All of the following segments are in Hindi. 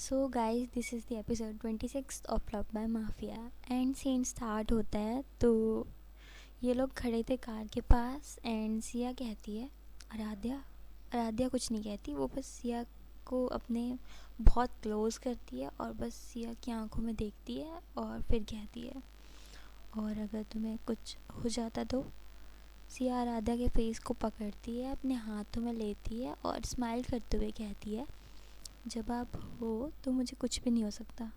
So guys, this is the episode 26 of love by mafia and scene start होता है। तो ये लोग खड़े थे कार के पास एंड सिया कहती है आराध्या। आराध्या कुछ नहीं कहती, वो बस सिया को अपने बहुत क्लोज करती है और बस सिया की आंखों में देखती है और फिर कहती है और अगर तुम्हें कुछ हो जाता तो। सिया आराध्या के फेस को पकड़ती है, अपने हाथों में लेती है और स्माइल करते हुए कहती है जब आप हो तो मुझे कुछ भी नहीं हो सकता।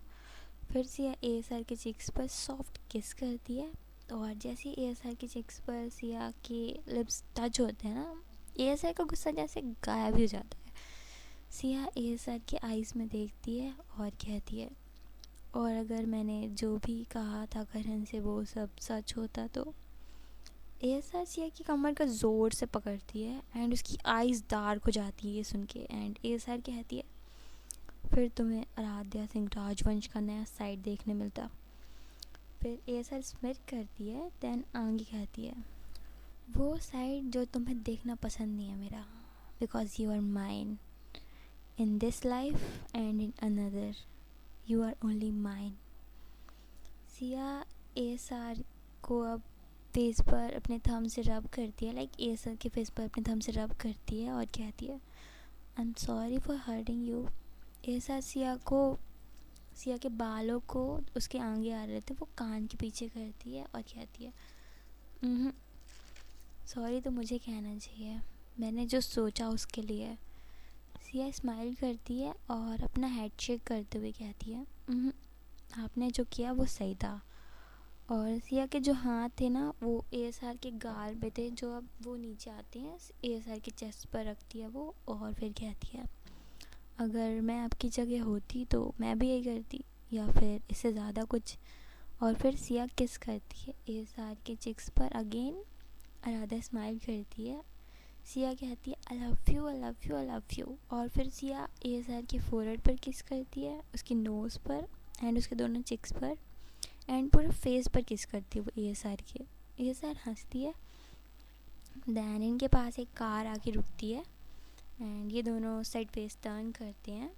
फिर सिया एएसआर के चिक्स पर सॉफ्ट किस करती है और जैसे एएसआर के चिक्स पर सिया के लिप्स टच होते हैं ना, एएसआर का गुस्सा जैसे गायब ही हो जाता है। सिया एएसआर के आईज में देखती है और कहती है और अगर मैंने जो भी कहा था करण से वो सब सच होता तो। एएसआर सिया की कमर का ज़ोर से पकड़ती है एंड उसकी आईज डार्क हो जाती है ये सुन के। एंड एएसआर कहती है फिर तुम्हें आराध्या सिंह राजवंश का नया साइड देखने मिलता। फिर एएसआर स्मिर करती है, देन आगे कहती है वो साइड जो तुम्हें देखना पसंद नहीं है मेरा, because you are mine in this life and in another, you are only mine. Siya ASR को अब फेस पर अपने थंब से रब करती है, लाइक एएसआर के फेस पर अपने थंब से रब करती है और कहती है I am sorry for hurting you. ASR Siya के बालों को उसके आगे आ रहे थे वो कान के पीछे करती है और कहती है सॉरी तो मुझे कहना चाहिए, मैंने जो सोचा उसके लिए। सिया स्माइल करती है और अपना हेड शेक करते हुए कहती है आपने जो किया वो सही था। और सिया के जो हाथ थे ना वो एएसआर के गाल पे थे, जो अब वो नीचे आते हैं, एएसआर के चेस्ट पर रखती है वो और फिर कहती है अगर मैं आपकी जगह होती तो मैं भी यही करती या फिर इससे ज़्यादा कुछ। और फिर सिया किस करती है एएसआर के चिक्स पर अगेन। आराधा स्माइल करती है, सिया कहती है I love you I love you I love you. और फिर सिया एएसआर के फोरहेड पर किस करती है, उसकी नोज़ पर एंड उसके दोनों चिक्स पर एंड पूरे फेस पर किस करती है वो एएसआर के। एएसआर हंसती है, दैन इनके पास एक कार आके रुकती है एंड ये दोनों साइड फेस टर्न करते हैं।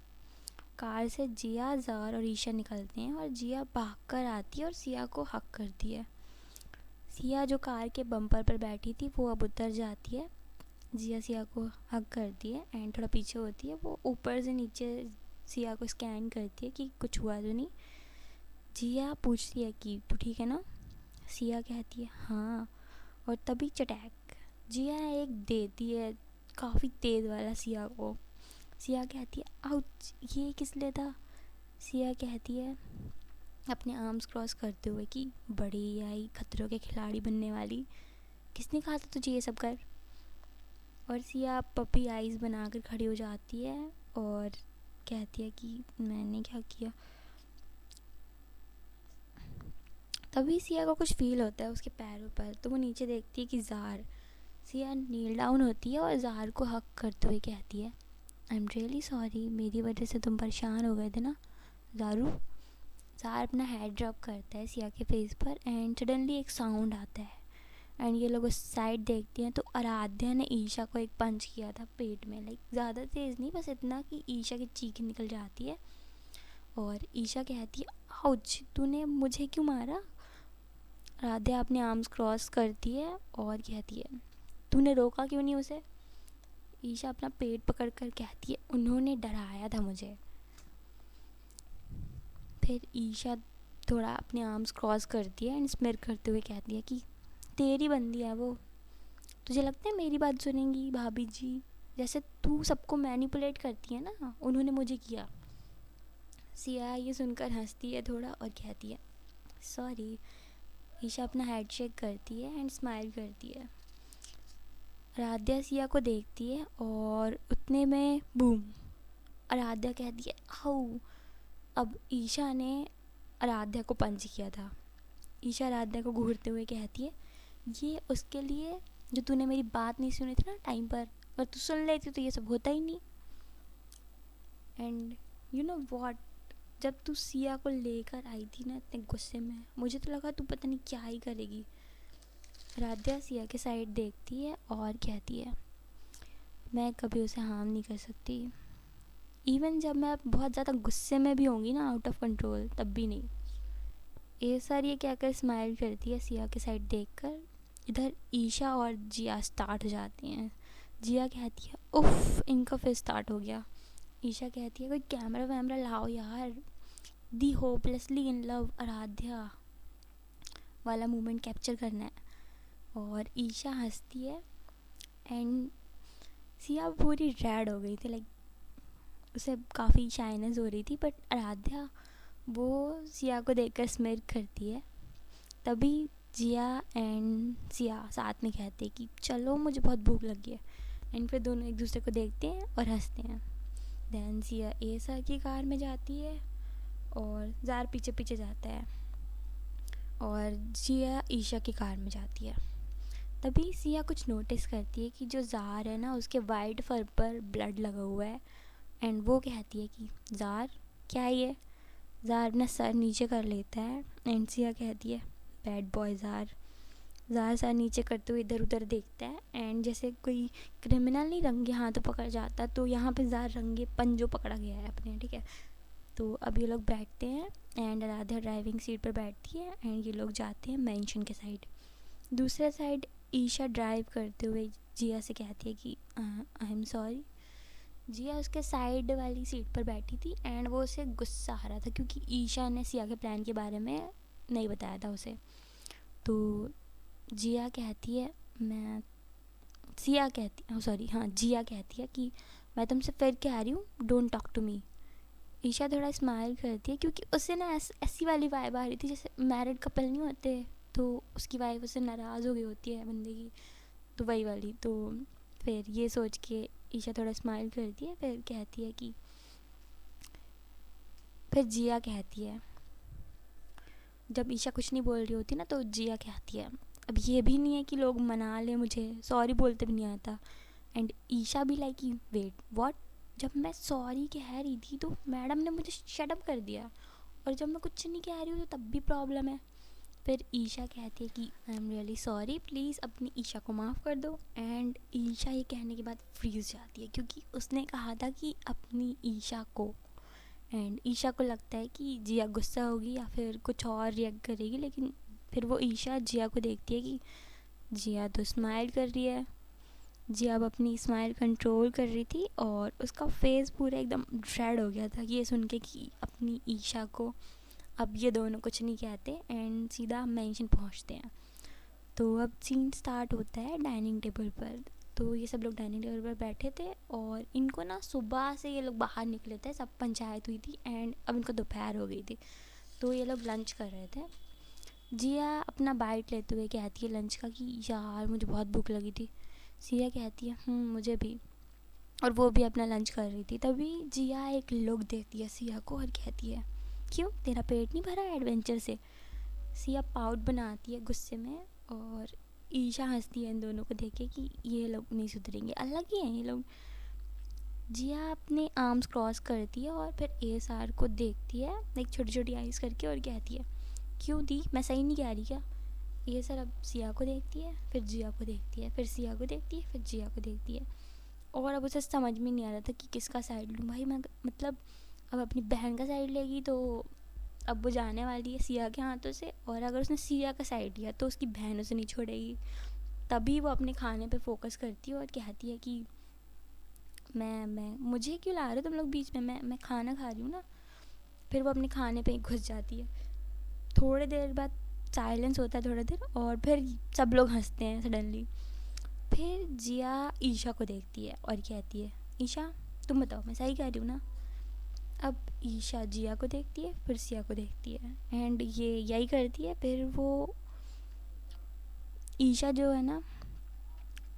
कार से जिया, ज़ार और ईशा निकलते हैं और जिया भागकर आती है और सिया को हक करती है। सिया जो कार के बम्पर पर बैठी थी वो अब उतर जाती है, जिया सिया को हक करती है एंड थोड़ा पीछे होती है, वो ऊपर से नीचे सिया को स्कैन करती है कि कुछ हुआ तो नहीं। जिया पूछती है कि तू ठीक है ना। सिया कहती है हाँ, और तभी चटैक जिया एक देती है काफ़ी तेज़ वाला सिया को। सिया कहती है आउच, ये किस लिए था। सिया कहती है अपने आर्म्स क्रॉस करते हुए कि बड़ी आई खतरों के खिलाड़ी बनने वाली, किसने कहा था तुझे ये सब कर। और सिया पपी आइज़ बनाकर खड़ी हो जाती है और कहती है कि मैंने क्या किया। तभी सिया को कुछ फील होता है उसके पैरों पर, तो वो नीचे देखती है कि ज़ार। सिया नील डाउन होती है और ज़ार को हक करते हुए कहती है आई एम रियली सॉरी, मेरी वजह से तुम परेशान हो गए थे ना ज़ारू। ज़ार अपना हेड ड्रॉप करता है सिया के फेस पर एंड सडनली एक साउंड आता है एंड ये लोग उस साइड देखते हैं तो आराध्या ने ईशा को एक पंच किया था पेट में, लाइक ज़्यादा तेज़ नहीं, बस इतना कि ईशा की चीख निकल जाती है और ईशा कहती है आउच, तूने मुझे क्यों मारा। आराध्या अपने आर्म्स क्रॉस करती है और कहती है तूने रोका क्यों नहीं उसे। ईशा अपना पेट पकड़ कर कहती है उन्होंने डराया था मुझे। फिर ईशा थोड़ा अपने आर्म्स क्रॉस करती है एंड स्मिर करते हुए कहती है कि तेरी बंदी है वो, तुझे लगता है मेरी बात सुनेंगी भाभी जी, जैसे तू सबको मैनिपुलेट करती है ना, उन्होंने मुझे किया। सिया ये सुनकर हंसती है थोड़ा और कहती है सॉरी। ईशा अपना हेड शेक करती है एंड स्माइल करती है। आराध्या सिया को देखती है और उतने में बूम, आराध्या कहती है हाउ। अब ईशा ने आराध्या को पंच किया था। ईशा आराध्या को घूरते हुए कहती है ये उसके लिए जो तूने मेरी बात नहीं सुनी थी ना टाइम पर, अगर तू सुन लेती तो ये सब होता ही नहीं। एंड यू नो व्हाट, जब तू सिया को लेकर आई थी ना इतने गुस्से में, मुझे तो लगा तू पता नहीं क्या ही करेगी। आराध्या सिया के साइड देखती है और कहती है मैं कभी उसे हार्म नहीं कर सकती, इवन जब मैं बहुत ज़्यादा गुस्से में भी होंगी ना, आउट ऑफ कंट्रोल, तब भी नहीं। ये सर ये क्या कर स्माइल करती है सिया के साइड देखकर। इधर ईशा और जिया स्टार्ट हो जाती हैं। जिया कहती है उफ, इनका फिर स्टार्ट हो गया। ईशा कहती है कोई कैमरा वैमरा लाओ यार, दी होपलेसली इन लव आराध्या वाला मोमेंट कैप्चर करना है। और ईशा हंसती है एंड सिया पूरी रेड हो गई थी, लाइक उसे काफ़ी शाइनेस हो रही थी, बट आराध्या वो सिया को देखकर स्मिर करती है। तभी जिया एंड सिया साथ में कहते हैं कि चलो मुझे बहुत भूख लगी है। एंड फिर दोनों एक दूसरे को देखते हैं और हंसते हैं। दैन सिया एसा की कार में जाती है और जार पीछे पीछे जाता है और जिया ईशा की कार में जाती है। तभी सिया कुछ नोटिस करती है कि जो जार है ना, उसके वाइट फर पर ब्लड लगा हुआ है। एंड वो कहती है कि जार क्या है ये। जार अपना सर नीचे कर लेता है एंड सिया कहती है bad boy jar. Jar sir नीचे करते हुए इधर उधर देखता है एंड जैसे कोई क्रिमिनल नहीं रंगे हाथों पकड़ जाता, तो यहाँ पे जार रंगे पंजों पकड़ा गया है अपने, ठीक है। तो अब ये लोग बैठते हैं एंड राधा ड्राइविंग सीट पर बैठती है एंड ये लोग जाते हैं मेंशन के साइड। दूसरे साइड ईशा ड्राइव करते हुए जिया से कहती है कि आई एम सॉरी। जिया उसके साइड वाली सीट पर बैठी थी एंड वो उसे गुस्सा आ रहा था क्योंकि ईशा ने सिया के प्लान के बारे में नहीं बताया था उसे। तो जिया कहती है मैं जिया कहती है कि मैं तुमसे फिर कह रही हूँ don't talk to me. Isha थोड़ा स्माइल करती है क्योंकि उससे ना ऐसी वाली वाइब आ रही थी जैसे मैरिड कपल नहीं होते, तो उसकी वाइफ उससे नाराज़ हो गई होती है बंदे की, तो वही वाली। तो फिर ये सोच के ईशा थोड़ा स्माइल करती है, फिर कहती है कि फिर जिया कहती है, जब ईशा कुछ नहीं बोल रही होती ना, तो जिया कहती है अब ये भी नहीं है कि लोग मना ले, मुझे सॉरी बोलते भी नहीं आता। एंड ईशा भी लाइक वेट व्हाट, जब मैं सॉरी कह रही थी तो मैडम ने मुझे शट अप कर दिया, और जब मैं कुछ नहीं कह रही हूँ तो तब भी प्रॉब्लम है। फिर ईशा कहती है कि I am really sorry, please अपनी ईशा को माफ़ कर दो। एंड ईशा ये कहने के बाद फ्रीज जाती है क्योंकि उसने कहा था कि अपनी ईशा को। एंड ईशा को लगता है कि जिया गुस्सा होगी या फिर कुछ और रिएक्ट करेगी, लेकिन फिर वो ईशा जिया को देखती है कि जिया तो स्माइल कर रही है। जिया अब अपनी स्माइल कंट्रोल कर रही थी और उसका फेस पूरा एकदम रेड हो गया था ये सुन के कि अपनी ईशा को अब ये दोनों कुछ नहीं कहते। एंड सीधा मेंशन पहुंचते हैं। तो अब सीन स्टार्ट होता है डाइनिंग टेबल पर। तो ये सब लोग डाइनिंग टेबल पर बैठे थे और इनको ना सुबह से ये लोग बाहर निकले थे, सब पंचायत हुई थी एंड अब इनको दोपहर हो गई थी, तो ये लोग लंच कर रहे थे। जिया अपना बाइट लेते हुए कहती है लंच का कि यार मुझे बहुत भूख लगी थी। सिया कहती है मुझे भी, और वो भी अपना लंच कर रही थी। तभी जिया एक लुक देती है सिया को और कहती है क्यों तेरा पेट नहीं भरा एडवेंचर से। सिया पाउट बनाती है गुस्से में और ईशा हंसती है इन दोनों को देख के कि ये लोग नहीं सुधरेंगे, अलग ही हैं ये लोग। जिया अपने आर्म्स क्रॉस करती है और फिर एएसआर को देखती है लाइक छोटी छोटी आइज़ करके और कहती है क्यों दी, मैं सही नहीं कह रही क्या। ये सर अब सिया को देखती है, फिर जिया को देखती है, फिर सिया को देखती है, फिर जिया को देखती है। और अब उसे समझ में नहीं आ रहा था कि किसका साइड लूँ भाई मैं, मतलब अब अपनी बहन का साइड लेगी तो अब वो जाने वाली है सिया के हाथों से, और अगर उसने सिया का साइड लिया तो उसकी बहन उसे नहीं छोड़ेगी। तभी वो अपने खाने पे फोकस करती है और कहती है कि मैं मुझे क्यों ला रहे हो तुम लोग बीच में, मैं खाना खा रही हूँ ना। फिर वो अपने खाने पे घुस जाती है। थोड़ी देर बाद साइलेंस होता है थोड़ा देर, और फिर सब लोग हंसते हैं सडनली। फिर जिया ईशा को देखती है और कहती है ईशा तुम बताओ मैं सही कह रही हूँ ना। अब ईशा जिया को देखती है, फिर सिया को देखती है एंड ये यही करती है। फिर वो ईशा जो है ना,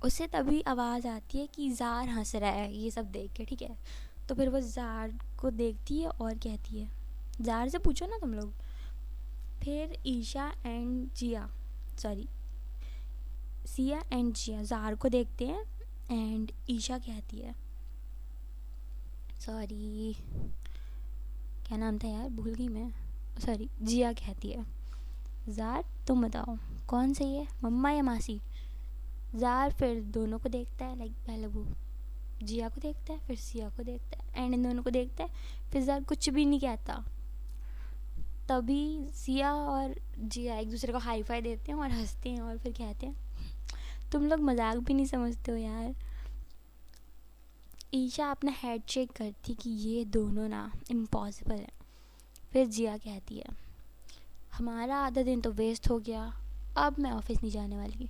उसे तभी आवाज़ आती है कि जार हंस रहा है ये सब देख के, ठीक है। तो फिर वो जार को देखती है और कहती है जार से पूछो ना तुम लोग। फिर ईशा एंड जिया सिया एंड जिया जार को देखते हैं एंड ईशा कहती है सॉरी क्या नाम था यार भूल गई मैं, सॉरी जिया कहती है जार तुम बताओ कौन सही है, मम्मा या मासी। जार फिर दोनों को देखता है लाइक पहले वो जिया को देखता है, फिर सिया को देखता है, एंड इन दोनों को देखता है, फिर ज़ार कुछ भी नहीं कहता। तभी सिया और जिया एक दूसरे को हाई फाई देते हैं और हंसते हैं और फिर कहते हैं, तुम लोग मजाक भी नहीं समझते हो यार। ईशा अपना हेड शेक करती कि ये दोनों ना इम्पॉसिबल है। फिर जिया कहती है, हमारा आधा दिन तो वेस्ट हो गया, अब मैं ऑफिस नहीं जाने वाली।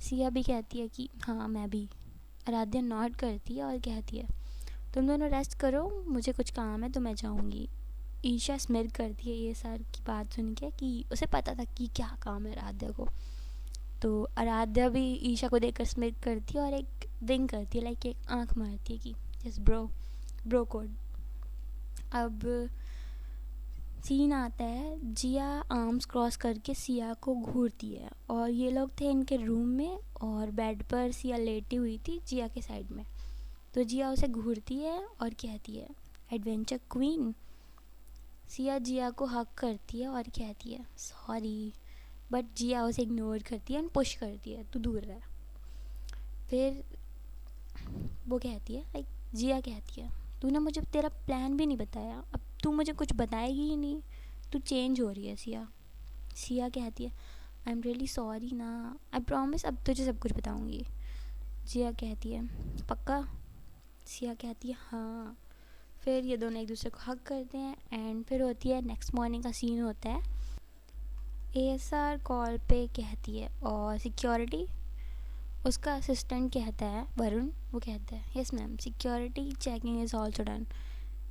सिया भी कहती है कि हाँ मैं भी। आराध्या नॉट करती है और कहती है, तुम दोनों रेस्ट करो, मुझे कुछ काम है तो मैं जाऊँगी। ईशा स्मिर करती है ये सर की बात सुन के कि उसे पता था कि क्या काम है आराध्या को। तो आराध्या भी ईशा को देखकर स्मिर करती है और एक विंक करती है, लाइक एक आंख मारती है कि जस्ट ब्रो कोड। अब सीन आता है, जिया आर्म्स क्रॉस करके सिया को घूरती है और ये लोग थे इनके रूम में और बेड पर सिया लेटी हुई थी जिया के साइड में। तो जिया उसे घूरती है और कहती है, एडवेंचर क्वीन। सिया जिया को हक करती है और कहती है, सॉरी, बट जिया उसे इग्नोर करती है एंड पुश करती है, तू दूर रह। फिर वो कहती है, लाइक जिया कहती है, तूने मुझे तेरा प्लान भी नहीं बताया, अब तू मुझे कुछ बताएगी ही नहीं, तू चेंज हो रही है सिया। सिया कहती है, आई एम रियली सॉरी ना, आई प्रॉमिस अब तुझे सब कुछ बताऊंगी। जिया कहती है, पक्का? सिया कहती है हाँ। फिर ये दोनों एक दूसरे को हक करते हैं एंड फिर होती है नेक्स्ट मॉर्निंग का सीन होता है। एएसआर कॉल पे कहती है और सिक्योरिटी, उसका असिस्टेंट कहता है वरुण, वो कहता है yes ma'am, security checking is also done.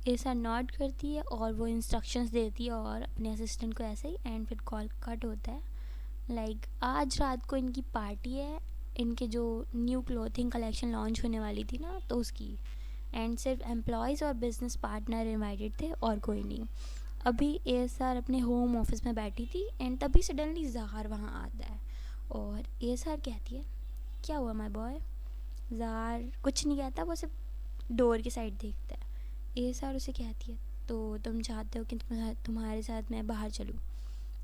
ASR not करती है और वो इंस्ट्रक्शंस देती है और अपने असिस्टेंट को ऐसे ही, एंड फिर कॉल कट होता है। लाइक आज रात को इनकी पार्टी है, इनके जो न्यू क्लोथिंग कलेक्शन लॉन्च होने वाली थी ना, तो उसकी, एंड सिर्फ एम्प्लॉयज़ और बिजनेस पार्टनर इनवाइटेड थे और कोई नहीं। अभी एएसआर अपने होम ऑफिस में बैठी थी एंड तभी सडनली ज़ाहर वहाँ आता है और एएसआर कहती है, क्या हुआ माय बॉय? ज़ाहर कुछ नहीं कहता, वो सिर्फ डोर की साइड देखता है। एएसआर उसे कहती है, तो तुम चाहते हो कि तुम्हारे साथ मैं बाहर चलूँ?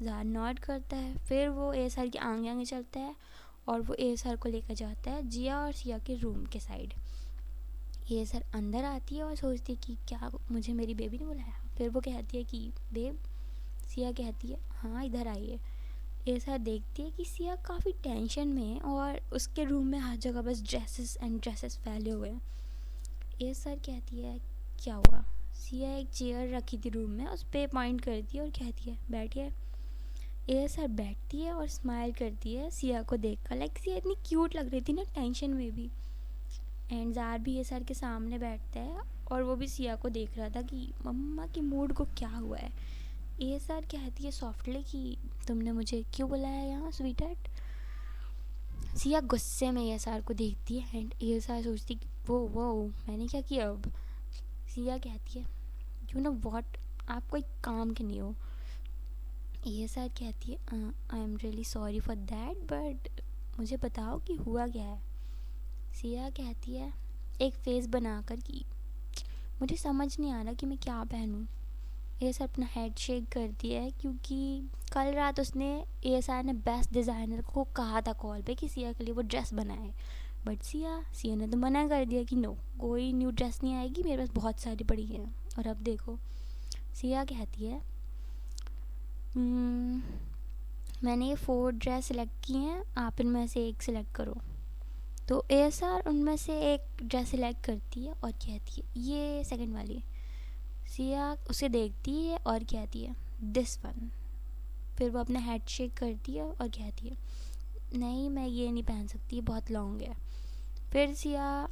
ज़ाहर नॉट करता है। फिर वो एएसआर के आगे आगे चलता है और वो एएसआर को लेकर जाता है जिया और सिया के रूम के साइड। एएसआर अंदर आती है और सोचती है कि क्या मुझे मेरी बेबी ने बुलाया। फिर वो कहती है कि बेब। सिया कहती है हाँ इधर आइए। एएसआर देखती है कि सिया काफ़ी टेंशन में है और उसके रूम में हर जगह बस ड्रेसेस एंड ड्रेसेस फैले हुए हैं। एएसआर कहती है क्या हुआ? सिया एक चेयर रखी थी रूम में, उस पर पॉइंट करती है और कहती है बैठिए। एएसआर बैठती है और स्माइल करती है सिया को देखकर, लाइक सिया इतनी क्यूट लग रही थी ना टेंशन में भी। एंड जार भी एएसआर के सामने बैठता है और वो भी सिया को देख रहा था कि मम्मा के मूड को क्या हुआ है। एएसआर कहती है सॉफ्टली कि तुमने मुझे क्यों बुलाया यहाँ स्वीटहार्ट? सिया गुस्से में एएसआर को देखती है एंड एएसआर सोचती कि वो मैंने क्या किया अब? सिया कहती है यू नो व्हाट, आप कोई काम के नहीं हो। एएसआर कहती है I am really sorry for that, but मुझे बताओ कि हुआ क्या है। सिया कहती है एक फेस बनाकर कि मुझे समझ नहीं आ रहा कि मैं क्या पहनूं। एएसआर अपना हेड शेक करती है क्योंकि कल रात उसने, एएसआर ने बेस्ट डिज़ाइनर को कहा था कॉल पे कि सिया के लिए वो ड्रेस बनाए, बट सिया ने तो मना कर दिया कि नो, कोई न्यू ड्रेस नहीं आएगी, मेरे पास बहुत सारी पड़ी हैं। और अब देखो, सिया कहती है मैंने ये 4 ड्रेस सिलेक्ट की हैं, आप इनमें से एक सिलेक्ट करो। तो एएसआर उनमें से एक ड्रेस सिलेक्ट करती है और कहती है ये सेकंड वाली। सिया उसे देखती है और कहती है दिस वन। फिर वो अपना हेड शेक करती है और कहती है नहीं, मैं ये नहीं पहन सकती, बहुत लॉन्ग है। फिर सिया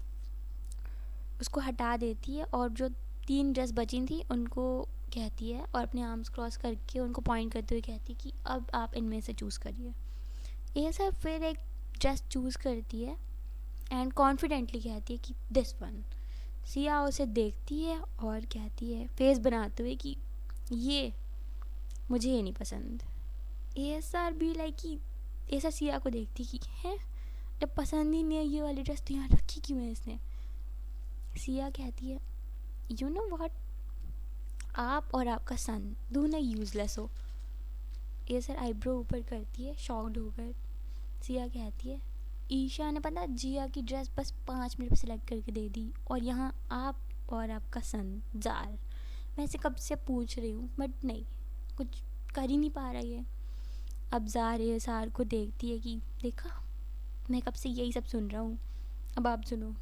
उसको हटा देती है और जो 3 ड्रेस बची थी उनको कहती है और अपने आर्म्स क्रॉस करके उनको पॉइंट करते हुए कहती है कि अब आप इनमें से चूज़ करिए। ये सब फिर एक ड्रेस चूज़ करती है एंड कॉन्फिडेंटली कहती है कि दिस वन। सिया उसे देखती है और कहती है फेस बनाते हुए कि ये मुझे ये नहीं पसंद। एएसआर भी लाइक कि एएसआर सिया को देखती कि है जब पसंद ही नहीं है ये वाली ड्रेस तो यहाँ रखी क्यों है इसने। सिया कहती है यू नो व्हाट, आप और आपका सन दोनों यूजलेस हो। एएसआर आईब्रो ऊपर करती है शॉक्ड होकर। सिया कहती है ईशा ने पता जिया की ड्रेस बस 5 मिनट में सिलेक्ट करके दे दी, और यहाँ आप और आपका सन जार, मैं इसे कब से पूछ रही हूँ बट नहीं, कुछ कर ही नहीं पा रहा है। अब जार एसार को देखती है कि देखा, मैं कब से यही सब सुन रहा हूँ, अब आप सुनो।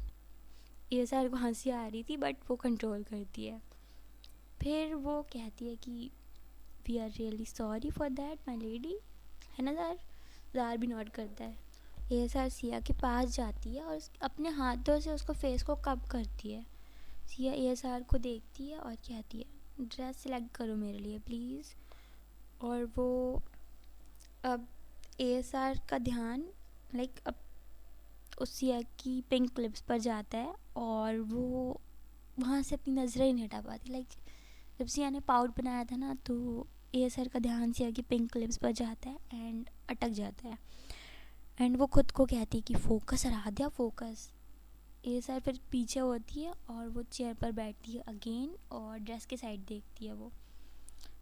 एसार को हंसी आ रही थी बट वो कंट्रोल करती है। फिर वो कहती है कि we are really sorry for that my lady, है ना जार? जार भी नोट करता है। एसार सिया के पास जाती है और अपने हाथों से उसको फेस को कब करती है। सिया एसार को देखती है और कहती है ड्रेस सेलेक्ट करो मेरे लिए प्लीज़। और वो अब एसार का ध्यान अब उस सिया की पिंक लिप्स पर जाता है और वो वहाँ से अपनी नज़रें नहीं हटा पाती। जब सिया ने पाउट बनाया था ना, तो एसार का ध्यान सिया की पिंक लिप्स पर जाता है एंड अटक जाता है। एंड वो खुद को कहती है कि फोकस आराध्या फोकस। एसार फिर पीछे होती है और वो चेयर पर बैठती है अगेन और ड्रेस के साइड देखती है। वो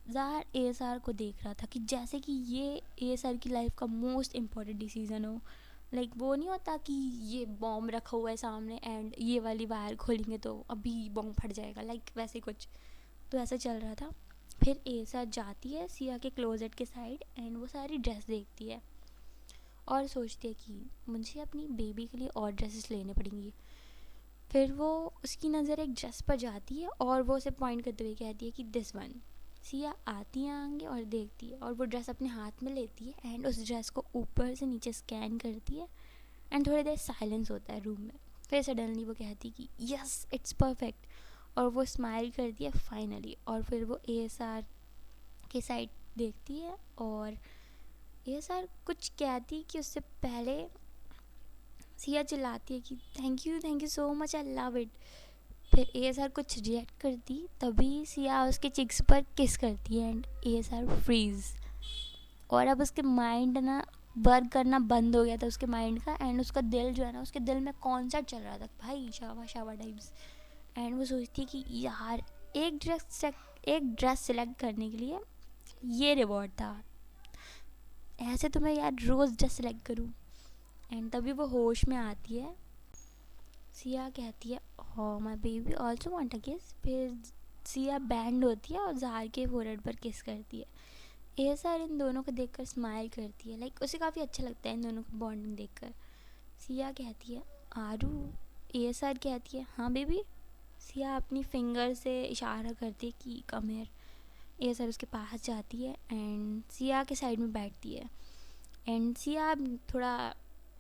ज़ाहर एसार को देख रहा था कि जैसे कि ये एसार की लाइफ का मोस्ट इम्पॉर्टेंट डिसीज़न हो। वो नहीं होता कि ये बॉम्ब रखा हुआ है सामने एंड ये वाली वायर खोलेंगे तो अभी बॉम्ब फट जाएगा, वैसे कुछ। तो ऐसा चल रहा था। फिर एसार जाती है सिया के क्लोजेट के साइड एंड वो सारी ड्रेस देखती है और सोचती है कि मुझे अपनी बेबी के लिए और ड्रेसेस लेने पड़ेंगी। फिर वो उसकी नज़र एक ड्रेस पर जाती है और वो उसे पॉइंट करते हुए कहती है कि दिस वन। सिया आती है आगे और देखती है और वो ड्रेस अपने हाथ में लेती है एंड उस ड्रेस को ऊपर से नीचे स्कैन करती है एंड थोड़ी देर साइलेंस होता है रूम में। फिर सडनली वो कहती है कि यस इट्स परफेक्ट, और वो स्माइल करती है फाइनली। और फिर वो एएसआर के साइड देखती है और एएसआर कुछ कहती कि उससे पहले सिया चिल्लाती है कि thank you so much, I love it. फिर एएसआर कुछ रिएक्ट करती तभी सिया उसके चिक्स पर किस करती है एंड एएसआर फ्रीज। और अब उसके माइंड ना वर्क करना बंद हो गया था उसके माइंड का, एंड उसका दिल जो है ना, उसके दिल में कॉन्सर्ट चल रहा था भाई, शावा शावा टाइप्स। एंड वो सोचती है कि यार एक ड्रेस सेलेक्ट करने के लिए ये रिवॉर्ड था, ऐसे तो मैं यार रोज़ ड्रेस सेलेक्ट करूँ। एंड तभी वो होश में आती है। सिया कहती है हो my baby also want a किस। फिर सिया बैंड होती है और ज़ाहर के फोरहेड पर किस करती है। एएसआर इन दोनों को देखकर स्माइल करती है, उसे काफ़ी अच्छा लगता है इन दोनों को बॉन्डिंग देखकर। सिया कहती है आरू। एएसआर कहती है हाँ बेबी। सिया अपनी फिंगर से इशारा करती है कि कम हियर। एएसआर उसके पास जाती है एंड सिया के साइड में बैठती है एंड सिया थोड़ा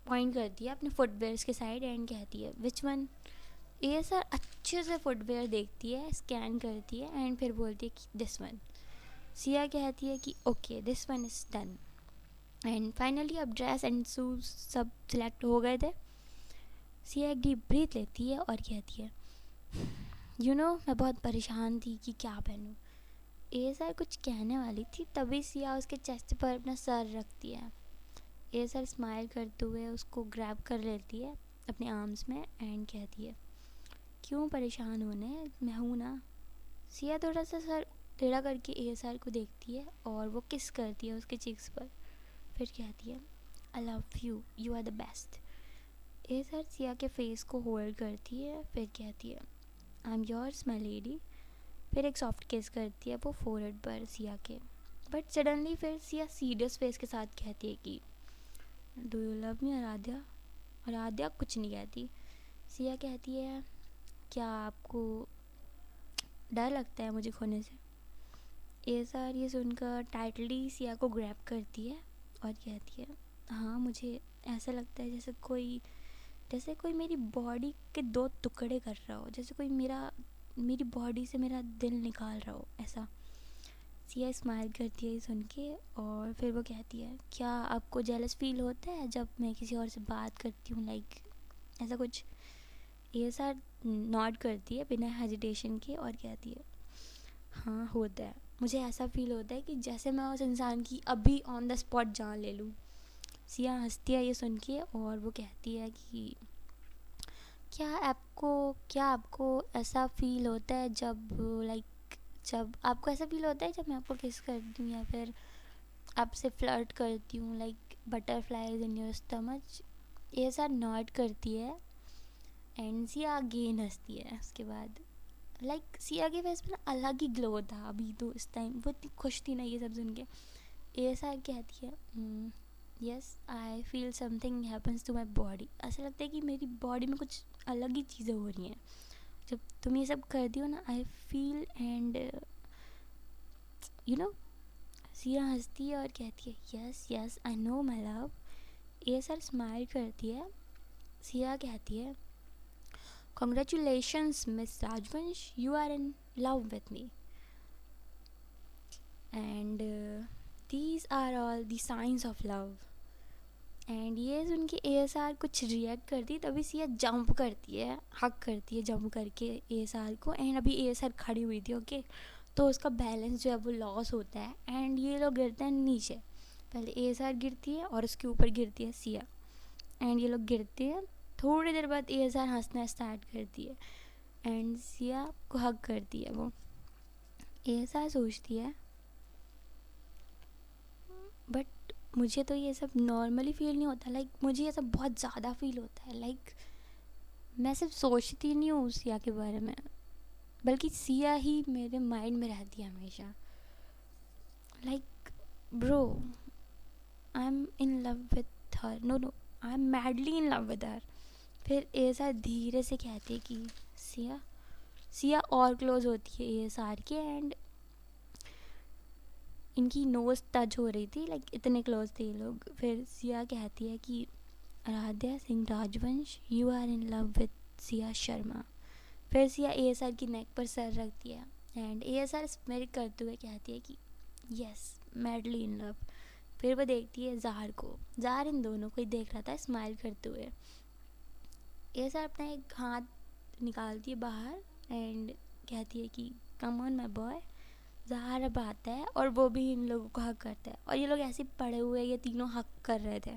पॉइंट करती है अपने फुटवेयर्स के साइड एंड कहती है विच वन। एएसआर अच्छे से फुटवेयर देखती है, स्कैन करती है एंड फिर बोलती है कि दिस वन। सिया कहती है कि okay this one is done. And finally अब ड्रेस एंड शूज सब सिलेक्ट हो गए थे। सिया एक डीप ब्रीथ लेती है और कहती है मैं बहुत परेशान थी कि क्या पहनूं। एएसआर कुछ कहने वाली थी तभी सिया उसके चेस्ट पर अपना सर रखती है। एएसआर स्माइल करते हुए उसको ग्रैब कर लेती है अपने आर्म्स में एंड कहती है क्यों परेशान होने, मैं हूँ ना। सिया थोड़ा सा सर टेढ़ा करके एएसआर को देखती है और वो किस करती है उसके चिक्स पर। फिर कहती है I love you, you are the best. ASR Siya के फेस को होल्ड करती है, फिर कहती है I am yours my lady. फिर एक सॉफ्ट किस करती है वो फोरहेड पर सिया के। बट सडनली फिर सिया सीरियस फेस के साथ कहती है कि do you love me Aaradhya. Aaradhya कुछ नहीं कहती। सिया कहती है क्या आपको डर लगता है मुझे खोने से। एएसआर ये सुनकर टाइटली सिया को ग्रैब करती है और कहती है हाँ मुझे ऐसा लगता है जैसे कोई मेरी बॉडी के 2 टुकड़े कर रहा हो, जैसे कोई मेरी बॉडी से मेरा दिल निकाल रहा हो ऐसा। सिया स्माइल करती है सुन के और फिर वो कहती है क्या आपको जेलस फील होता है जब मैं किसी और से बात करती हूँ, ऐसा कुछ। एएसआर नॉड करती है बिना हेजिटेशन के और कहती है हाँ होता है, मुझे ऐसा फील होता है कि जैसे मैं उस इंसान की अभी ऑन द स्पॉट जान ले लूँ। सिया हंसती है ये सुन के और वो कहती है कि क्या आपको ऐसा फील होता है जब आपको ऐसा फील होता है जब मैं आपको किस करती हूँ या फिर आपसे फ्लर्ट करती हूँ, butterflies in your stomach. ASR not करती है एंड सिया अगेन हंसती है उसके बाद। लाइक सिया के फेस में ना अलग ही ग्लो था अभी तो इस टाइम, वो इतनी खुश थी ना ये सब सुन के। ASR कहती है yes I feel something happens to my body. ऐसा लगता है कि मेरी बॉडी में कुछ अलग ही चीज़ें हो रही हैं जब तुम ये सब करती हो ना। I feel and you know. Siya हंसती है और कहती है yes yes I know my love. ASR smile करती है। सिया कहती है congratulations miss Rajvansh, you are in love with me and these are all the science of love. And ये सुन के ASR कुछ रिएक्ट करती, तभी सिया जंप करती है, हक करती है जंप करके ASR को। एंड अभी ASR खड़ी हुई थी ओके, तो उसका बैलेंस जो है वो लॉस होता है एंड ये लोग गिरते हैं नीचे। पहले ASR गिरती है और उसके ऊपर गिरती है सिया एंड ये लोग गिरते हैं। थोड़ी देर बाद ASR हंसना स्टार्ट करती है एंड सिया को हक करती है वो। ASR सोचती है बट मुझे तो ये सब नॉर्मली फील नहीं होता, लाइक मुझे ये सब बहुत ज़्यादा फील होता है। लाइक मैं सिर्फ सोचती नहीं हूँ सिया के बारे में, बल्कि सिया ही मेरे माइंड में रहती है हमेशा। Like bro I am in love with her, no I am madly in love with her. फिर ASR धीरे से कहती है कि सिया सिया और क्लोज होती है ASR के एंड इनकी नोज़ टच हो रही थी, लाइक इतने क्लोज थे ये लोग। फिर सिया कहती है कि Aaradhya Singh Rajvansh you are in love with Siya Sharma. फिर सिया ASR की नेक पर सर रखती है एंड ASR स्माइल करते हुए कहती है कि यस मैडली इन लव। फिर वो देखती है ज़ाहर को, ज़ाहर इन दोनों को ही देख रहा था स्माइल करते हुए। ASR अपना एक हाथ निकालती है बाहर एंड कहती है कि कम ऑन माय बॉय। ज़ाहर अब आता है और वो भी इन लोगों को हक करता है और ये लोग ऐसे पड़े हुए ये तीनों हक कर रहे थे।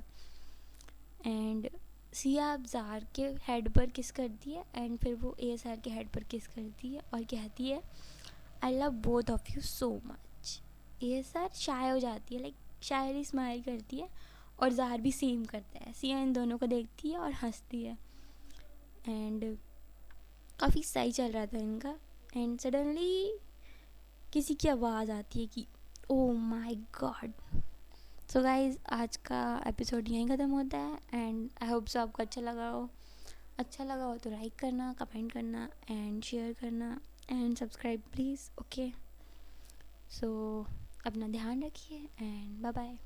एंड सिया अब ज़ाहर के हेड पर किस करती है एंड फिर वो ASR के हेड पर किस करती है और कहती है I love both of you so much. ASR शाय हो जाती है, लाइक शायरी स्माइल करती है और ज़ाहर भी सेम करता है। सिया इन दोनों को देखती है और हंसती है एंड काफ़ी सही चल रहा था इनका। एंड सडनली किसी की आवाज़ आती है कि oh my God. So guys आज का एपिसोड यहीं ख़त्म होता है एंड आई होप सो आपको अच्छा लगा हो। अच्छा लगा हो तो लाइक करना, कमेंट करना एंड शेयर करना and subscribe please. Okay so अपना ध्यान रखिए एंड बाय बाय।